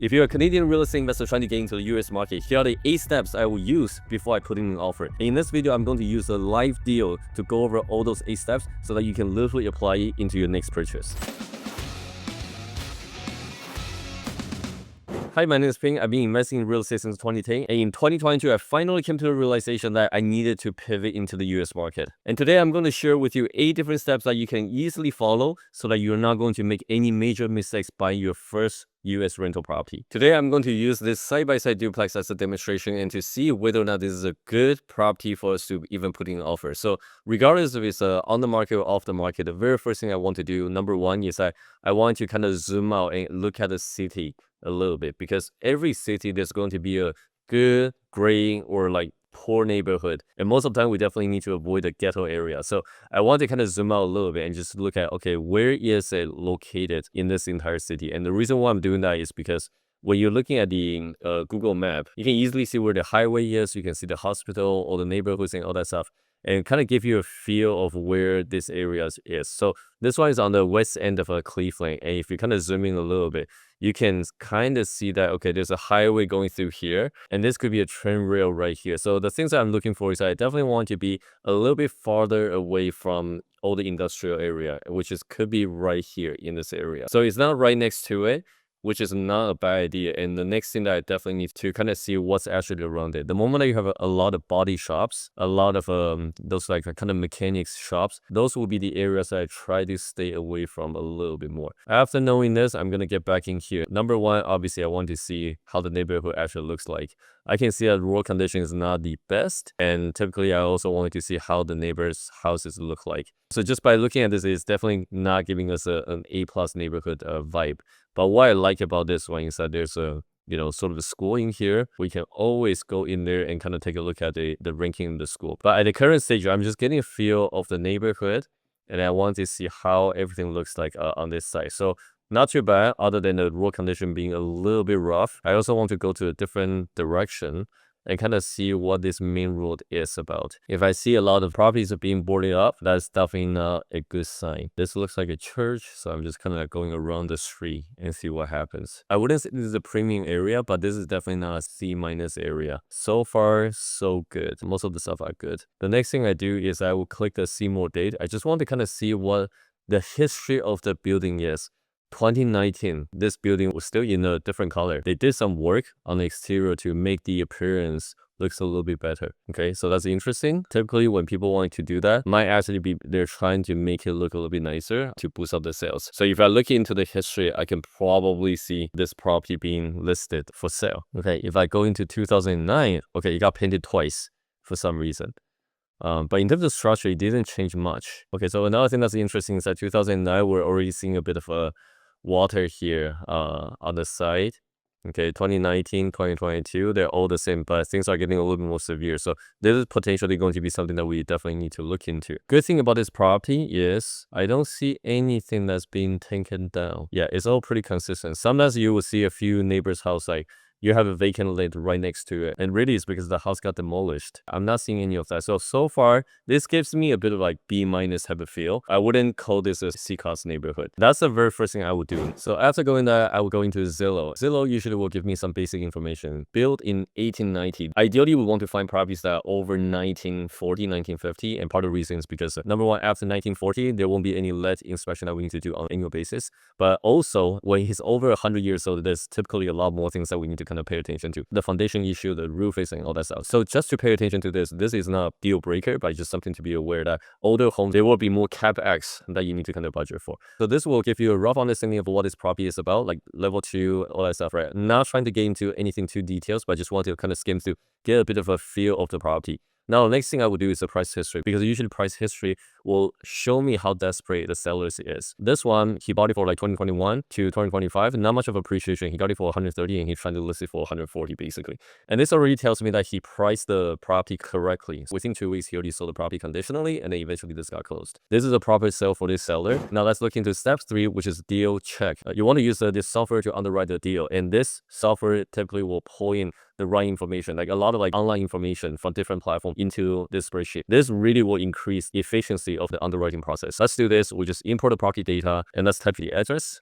If you're a Canadian real estate investor trying to get into the US market, here are the 8 steps I will use before I put in an offer. In this video, I'm going to use a live deal to go over all those 8 steps so that you can literally apply it into your next purchase. Hi, my name is Ping. I've been investing in real estate since 2010, and in 2022, I finally came to the realization that I needed to pivot into the US market. And today, I'm going to share with you 8 different steps that you can easily follow so that you're not going to make any major mistakes buying your first US rental property. Today, I'm going to use this side-by-side duplex as a demonstration and to see whether or not this is a good property for us to even put in an offer. So regardless if it's on the market or off the market, the very first thing I want to do, number one, is I want to kind of zoom out and look at the city a little bit, because every city there's going to be a good, great, or like poor neighborhood, and most of the time we definitely need to avoid the ghetto area. So I want to kind of zoom out a little bit and just look at, okay, where is it located in this entire city? And the reason why I'm doing that is because when you're looking at the Google map, you can easily see where the highway is, you can see the hospital, all the neighborhoods and all that stuff, and kind of give you a feel of where this area is. So this one is on the west end of Cleveland, and if you kind of zoom in a little bit, you can kind of see that, okay, there's a highway going through here, and this could be a train rail right here. So the things that I'm looking for is I definitely want to be a little bit farther away from all the industrial area, which could be right here in this area. So it's not right next to it, which is not a bad idea. And the next thing that I definitely need to kind of see what's actually around it. The moment that you have a lot of body shops, a lot of those like kind of mechanics shops, those will be the areas that I try to stay away from a little bit more. After knowing this, I'm going to get back in here. Number one, obviously, I want to see how the neighborhood actually looks like. I can see that road condition is not the best, and typically I also wanted to see how the neighbors' houses look like. So just by looking at this, it's definitely not giving us an A+ neighborhood vibe. But what I like about this one is that there's a sort of a school in here. We can always go in there and kind of take a look at the ranking in the school. But at the current stage, I'm just getting a feel of the neighborhood, and I want to see how everything looks like on this side. So not too bad, other than the road condition being a little bit rough. I also want to go to a different direction and kind of see what this main road is about. If I see a lot of properties are being boarded up, that's definitely not a good sign. This looks like a church, so I'm just kind of going around the street and see what happens. I wouldn't say this is a premium area, but this is definitely not a C- area. So far, so good. Most of the stuff are good. The next thing I do is I will click the see more date. I just want to kind of see what the history of the building is. 2019, this building was still in a different color. They did some work on the exterior to make the appearance looks a little bit better. Okay, so that's interesting. Typically, when people want to do that, might actually be they're trying to make it look a little bit nicer to boost up the sales. So if I look into the history, I can probably see this property being listed for sale. Okay, if I go into 2009, okay, it got painted twice for some reason. But in terms of structure, it didn't change much. Okay, so another thing that's interesting is that 2009, we're already seeing a bit of a water here on the side. Okay, 2019, 2022, they're all the same, but things are getting a little bit more severe. So this is potentially going to be something that we definitely need to look into. Good thing about this property is I don't see anything that's being taken down. Yeah, it's all pretty consistent. Sometimes you will see a few neighbors' house like you have a vacant lot right next to it, and really it's because the house got demolished. I'm not seeing any of that. So far, this gives me a bit of like B- type of feel. I wouldn't call this a C- neighborhood. That's the very first thing I would do. So after going there, I will go into Zillow. Zillow usually will give me some basic information. Built in 1890. Ideally, we want to find properties that are over 1940, 1950, and part of the reason is because number one, after 1940, there won't be any lead inspection that we need to do on an annual basis. But also, when he's over 100 years old, there's typically a lot more things that we need to kind of pay attention to. The foundation issue, the roof is, and all that stuff. So just to pay attention to this is not a deal breaker, but just something to be aware that older homes, there will be more CapEx that you need to kind of budget for. So this will give you a rough understanding of what this property is about, like level 2, all that stuff, right? Not trying to get into anything too details, but just want to kind of skim through, get a bit of a feel of the property. Now, the next thing I would do is the price history, because usually price history will show me how desperate the sellers is. This one, he bought it for like 2021 to 2025, not much of appreciation. He got it for 130 and he's trying to list it for 140 basically. And this already tells me that he priced the property correctly. Within 2 weeks, he already sold the property conditionally, and then eventually this got closed. This is a proper sale for this seller. Now let's look into step 3, which is deal check. You want to use this software to underwrite the deal, and this software typically will pull in the right information, like a lot of like online information from different platforms into this spreadsheet. This really will increase efficiency of the underwriting process. Let's do this. We just import the property data and let's type the address.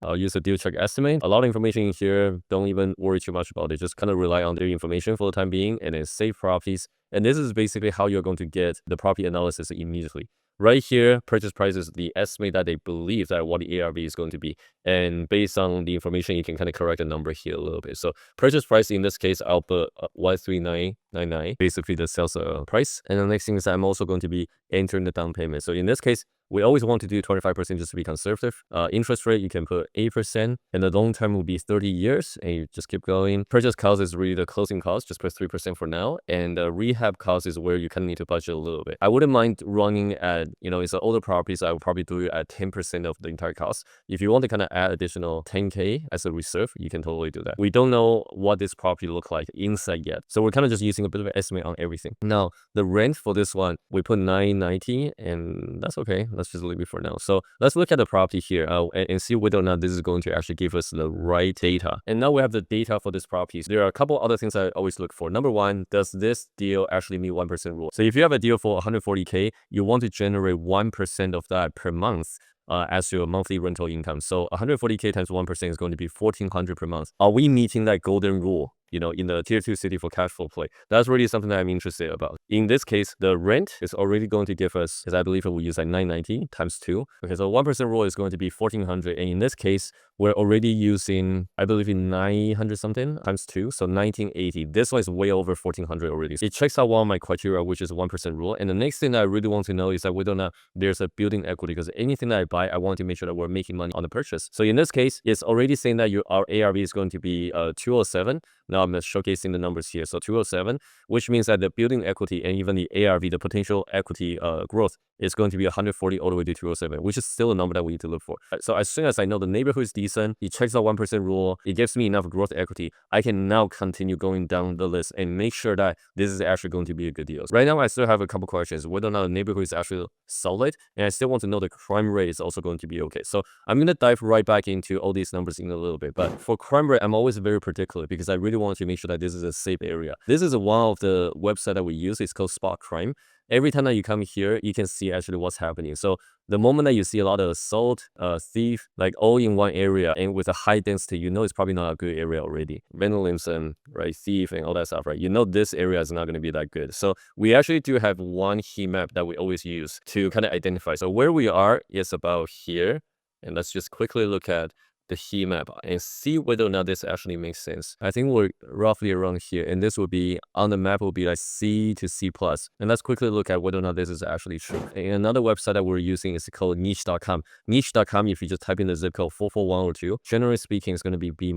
I'll use a deal check estimate. A lot of information in here, don't even worry too much about it. Just kind of rely on their information for the time being, and then save properties. And this is basically how you're going to get the property analysis immediately. Right here, purchase price is the estimate that they believe that what the ARV is going to be. And based on the information, you can kind of correct the number here a little bit. So purchase price, in this case, I'll put 13999, basically the sales price. And the next thing is I'm also going to be entering the down payment. So in this case, we always want to do 25% just to be conservative. Interest rate, you can put 8%, and the long term will be 30 years, and you just keep going. Purchase cost is really the closing cost, just put 3% for now. And rehab cost is where you kind of need to budget a little bit. I wouldn't mind running at, it's an older property, so I would probably do it at 10% of the entire cost. If you want to kind of add additional 10K as a reserve, you can totally do that. We don't know what this property look like inside yet, so we're kind of just using a bit of an estimate on everything. Now, the rent for this one, we put 990, and that's okay. Let's just leave it for now. So let's look at the property here and see whether or not this is going to actually give us the right data. And now we have the data for this property. There are a couple other things I always look for. Number one, does this deal actually meet 1% rule? So if you have a deal for 140K, you want to generate 1% of that per month as your monthly rental income. So 140K times 1% is going to be 1,400 per month. Are we meeting that golden rule? In the tier 2 city for cash flow play? That's really something that I'm interested about. In this case, the rent is already going to give us, because I believe we use like 990 times 2. Okay, so 1% rule is going to be 1,400. And in this case, we're already using, I believe, in 900 something times 2. So 1980. This one is way over 1,400 already. So it checks out one of my criteria, which is 1% rule. And the next thing that I really want to know is that whether or not there's a building equity, because anything that I buy, I want to make sure that we're making money on the purchase. So in this case, it's already saying that our ARV is going to be 207. Now I'm showcasing the numbers here. So 207, which means that the building equity and even the ARV, the potential equity growth, is going to be 140 all the way to 207, which is still a number that we need to look for. So as soon as I know the neighborhood is decent, it checks out 1% rule, it gives me enough growth equity, I can now continue going down the list and make sure that this is actually going to be a good deal. Right now, I still have a couple questions, whether or not the neighborhood is actually solid, and I still want to know the crime rate is also going to be okay. So I'm going to dive right back into all these numbers in a little bit. But for crime rate, I'm always very particular because I really want to make sure that this is a safe area. This is one of the websites that we use. It's called Spot Crime. Every time that you come here, you can see actually what's happening. So the moment that you see a lot of assault, thief, like all in one area and with a high density, it's probably not a good area already. Vandalism, right, thief and all that stuff, right? This area is not going to be that good. So we actually do have one heat map that we always use to kind of identify. So where we are is about here. And let's just quickly look at the heat map and see whether or not this actually makes sense. I think we're roughly around here, and this will be on the map will be like C to C+. And let's quickly look at whether or not this is actually true. And another website that we're using is called niche.com. Niche.com, if you just type in the zip code 44102, generally speaking, it's going to be B-.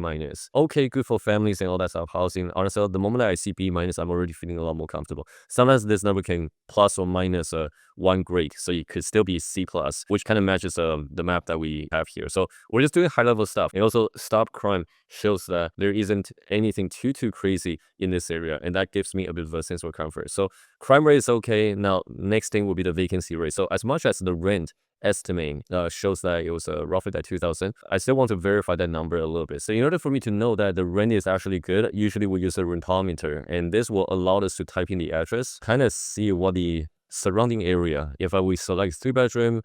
Okay, good for families and all that stuff, housing. Honestly, the moment that I see B-, I'm already feeling a lot more comfortable. Sometimes this number can plus or minus 1 grade, so it could still be C+, which kind of matches the map that we have here. So we're just doing high level stuff. And also stop crime shows that there isn't anything too crazy in this area, and that gives me a bit of a sense of comfort. So crime rate is okay. Now next thing will be the vacancy rate. So as much as the rent estimate shows that it was roughly that 2,000, I still want to verify that number a little bit. So in order for me to know that the rent is actually good, usually we use a Rentometer, and this will allow us to type in the address, kind of see what the surrounding area, if we select 3-bedroom,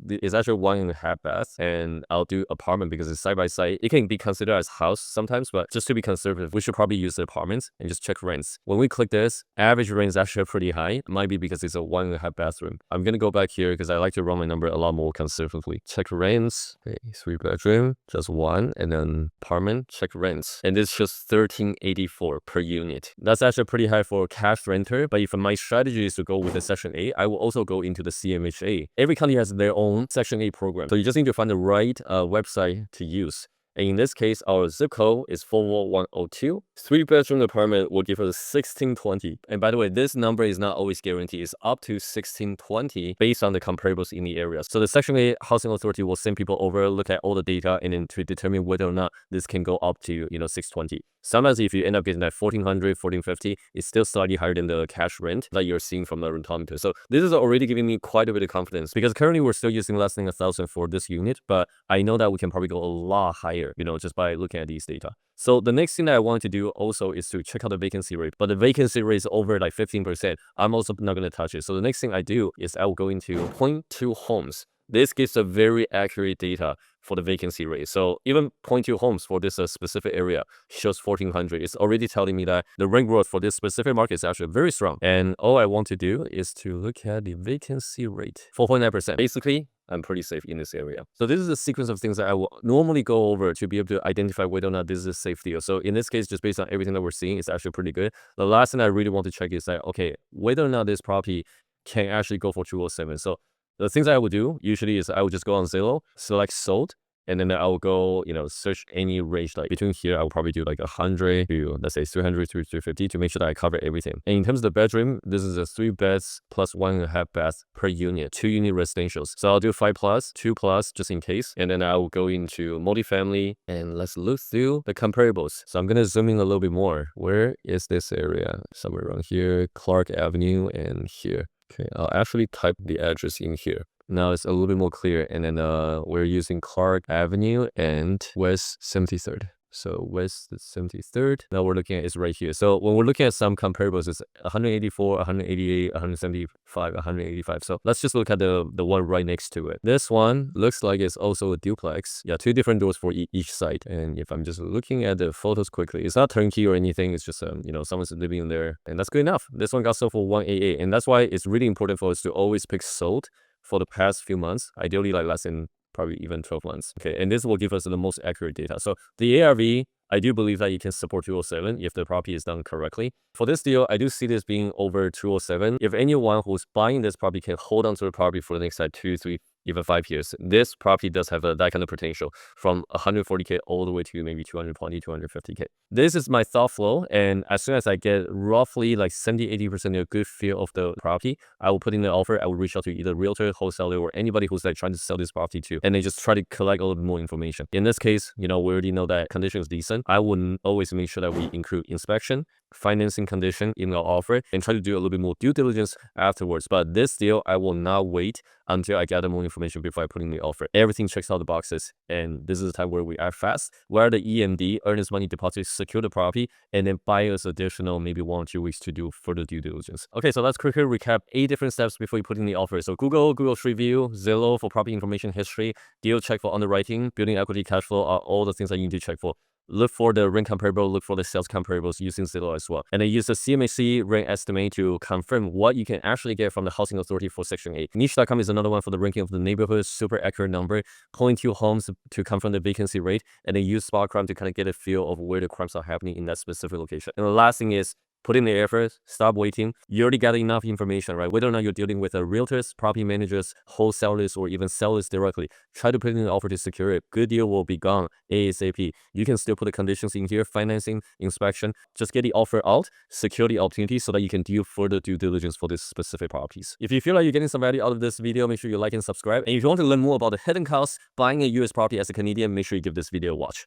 it's actually 1.5 bath, and I'll do apartment because it's side by side. It can be considered as house sometimes, but just to be conservative, we should probably use the apartments and just check rents. When we click this, average rent is actually pretty high. It might be because it's a 1.5 bathroom. I'm gonna go back here because I like to run my number a lot more conservatively. Check rents. Okay, 3-bedroom, just 1, and then apartment. Check rents, and it's just 1384 per unit. That's actually pretty high for cash renter. But if my strategy is to go with the Section 8, I will also go into the CMHA. Every country has their own Section 8 program. So you just need to find the right website to use. And in this case, our zip code is 44102. 3-bedroom apartment will give us 1620. And by the way, this number is not always guaranteed. It's up to 1620 based on the comparables in the area. So the Section 8 Housing Authority will send people over, look at all the data, and then to determine whether or not this can go up to 620. Sometimes if you end up getting that 1400, 1450, it's still slightly higher than the cash rent that you're seeing from the Rentometer. So this is already giving me quite a bit of confidence because currently we're still using less than 1,000 for this unit, but I know that we can probably go a lot higher, just by looking at these data. So the next thing that I want to do also is to check out the vacancy rate, but the vacancy rate is over like 15%. I'm also not going to touch it. So the next thing I do is I will go into point to homes. This gives a very accurate data for the vacancy rate. So even point two homes for this specific area shows 1400. It's already telling me that the rent growth for this specific market is actually very strong. And all I want to do is to look at the vacancy rate, 4.9%. Basically, I'm pretty safe in this area. So this is a sequence of things that I will normally go over to be able to identify whether or not this is a safe deal. So in this case, just based on everything that we're seeing, it's actually pretty good. The last thing I really want to check is that, okay, whether or not this property can actually go for 207. So the things I would do usually is I would just go on Zillow, select sold, and then I will go, search any range. Like between here, I will probably do like 100 to, let's say, 300 to 350 to make sure that I cover everything. And in terms of the bedroom, this is a 3 beds plus 1.5 baths per unit, 2-unit residentials. So I'll do 5 plus, 2 plus, just in case. And then I will go into multifamily and let's look through the comparables. So I'm going to zoom in a little bit more. Where is this area? Somewhere around here, Clark Avenue and here. Okay, I'll actually type the address in here. Now it's a little bit more clear. And then we're using Clark Avenue and West 73rd. So West 73rd. Now we're looking at is right here. So when we're looking at some comparables, it's 184, 188, 175, 185. So let's just look at the one right next to it. This one looks like it's also a duplex. Yeah, 2 different doors for each side. And if I'm just looking at the photos quickly, it's not turnkey or anything. It's just someone's living in there, and that's good enough. This one got sold for 188, and that's why it's really important for us to always pick sold for the past few months, ideally like less than probably even 12 months. Okay, and this will give us the most accurate data. So the ARV, I do believe that you can support 207 if the property is done correctly. For this deal, I do see this being over 207. If anyone who's buying this property can hold on to the property for the next 2, 3, even 5 years, this property does have that kind of potential from 140K all the way to maybe 220, 250K. This is my thought flow. And as soon as I get roughly like 70-80% of a good feel of the property, I will put in the offer. I will reach out to either realtor, wholesaler, or anybody who's like trying to sell this property to, and they just try to collect a little bit more information. In this case, we already know that condition is decent. I would always make sure that we include inspection, financing condition in our offer, and try to do a little bit more due diligence afterwards. But this deal, I will not wait until I gather more information before I put in the offer. Everything checks out the boxes, and this is the time where we act fast, where the EMD, earnest money deposit, secure the property, and then buy us additional maybe 1 or 2 weeks to do further due diligence. Okay, so let's quickly recap 8 different steps before you put in the offer. So Google Street View, Zillow for property information history, deal check for underwriting, building equity, cash flow are all the things that you need to check for. Look for the rent comparable, look for the sales comparables using Zillow as well. And then use the CMHC rent estimate to confirm what you can actually get from the Housing Authority for Section 8. Niche.com is another one for the ranking of the neighborhood, super accurate number. Point two homes to confirm the vacancy rate, and then use spot crime to kind of get a feel of where the crimes are happening in that specific location. And the last thing is put in the effort, stop waiting. You already got enough information, right? Whether or not you're dealing with realtors, property managers, wholesalers, or even sellers directly, try to put in an offer to secure it. Good deal will be gone ASAP. You can still put the conditions in here, financing, inspection. Just get the offer out, secure the opportunity so that you can do further due diligence for this specific properties. If you feel like you're getting some value out of this video, make sure you like and subscribe. And if you want to learn more about the hidden costs buying a US property as a Canadian, make sure you give this video a watch.